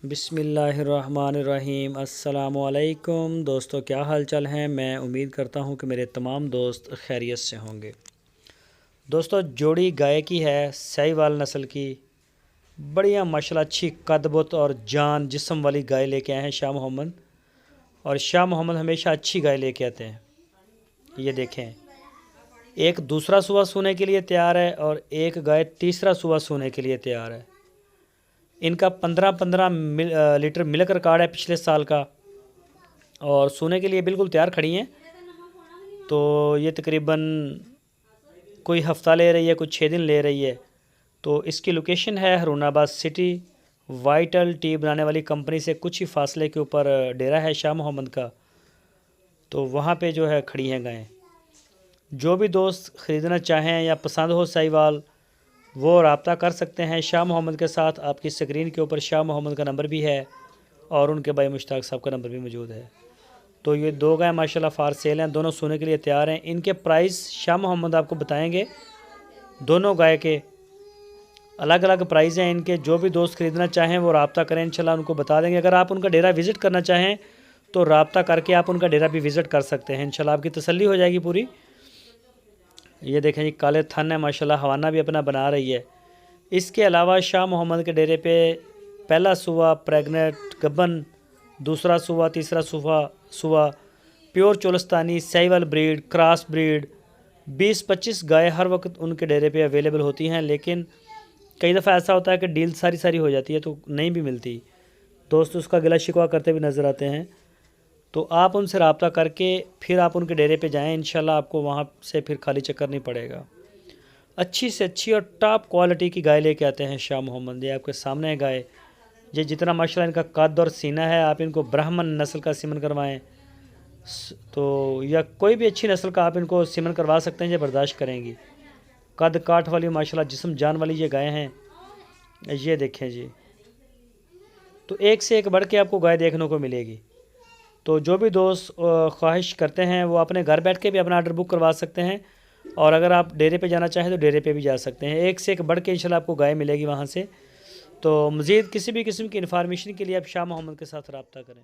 बिस्मिल्लाहिर्रहमानिर्रहीम। अस्सलामुअलैकुम दोस्तों, क्या हाल चाल हैं। मैं उम्मीद करता हूं कि मेरे तमाम दोस्त खैरियत से होंगे। दोस्तों, जोड़ी गाय की है, साहिवाल नस्ल की, बढ़िया माशाल्लाह अच्छी कदबुत और जान जिस्म वाली गाय लेके आए हैं शाह मोहम्मद। और शाह मोहम्मद हमेशा अच्छी गाय लेके आते हैं। ये देखें, एक दूसरा सुबह सोने के लिए तैयार है और एक गाय तीसरा सुबह सोने के लिए तैयार है। इनका 15-15 लीटर मिल्क रिकॉर्ड है पिछले साल का और सोने के लिए बिल्कुल तैयार खड़ी हैं। तो ये तकरीबन कोई हफ़्ता ले रही है, कुछ 6 दिन ले रही है। तो इसकी लोकेशन है हरुणाबाद सिटी। वाइटल टी बनाने वाली कंपनी से कुछ ही फासले के ऊपर डेरा है शाह मोहम्मद का। तो वहाँ पे जो है खड़ी हैं गायें। जो भी दोस्त ख़रीदना चाहें या पसंद हो साहिवाल, वो रब्ता कर सकते हैं शाह मोहम्मद के साथ। आपकी स्क्रीन के ऊपर शाह मोहम्मद का नंबर भी है और उनके भाई मुश्ताक साहब का नंबर भी मौजूद है। तो ये दो गाय माशाल्लाह फार सेल हैं, दोनों सोने के लिए तैयार हैं। इनके प्राइस शाह मोहम्मद आपको बताएंगे। दोनों गाय के अलग अलग प्राइस हैं इनके। जो भी दोस्त ख़रीदना चाहें वो रब्ता करें, इंशाल्लाह उनको बता देंगे। अगर आप उनका डेरा विज़िट करना चाहें तो रब्ता करके आप उनका डेरा भी विज़िट कर सकते हैं। इंशाल्लाह आपकी तसल्ली हो जाएगी पूरी। ये देखें जी, काले थन है माशाल्लाह, हवाना भी अपना बना रही है। इसके अलावा शाह मोहम्मद के डेरे पे पहला सुबह प्रेग्नेंट गबन, दूसरा सुबह, तीसरा सुबह pure Cholistani Sahiwal breed, cross breed 20-25 गाय हर वक्त उनके डेरे पे अवेलेबल होती हैं। लेकिन कई दफ़ा ऐसा होता है कि डील सारी हो जाती है तो नहीं भी मिलती। दोस्त उसका गिला शिकवा करते हुए नज़र आते हैं। तो आप उनसे रब्ता करके फिर आप उनके डेरे पे जाएं, इंशाल्लाह आपको वहाँ से फिर खाली चक्कर नहीं पड़ेगा। अच्छी से अच्छी और टॉप क्वालिटी की गाय लेके आते हैं शाह मोहम्मद। ये आपके सामने है गाय। ये जितना माशाल्लाह इनका कद और सीना है, आप इनको ब्राह्मण नस्ल का सीमन करवाएं तो या कोई भी अच्छी नस्ल का आप इनको सीमन करवा सकते हैं, ये बर्दाश्त करेंगी। कद काठ वाली माशाल्लाह जिस्म जान वाली ये गाय हैं। ये देखें जी, तो एक से एक बढ़ के आपको गाय देखने को मिलेगी। तो जो भी दोस्त ख्वाहिश करते हैं वो अपने घर बैठ के भी अपना ऑर्डर बुक करवा सकते हैं। और अगर आप डेरे पे जाना चाहें तो डेरे पे भी जा सकते हैं। एक से एक बढ़ के इंशाल्लाह आपको गाय मिलेगी वहाँ से। तो मज़ीद किसी भी किस्म की इन्फॉर्मेशन के लिए आप शाह मोहम्मद के साथ रब्ता करें।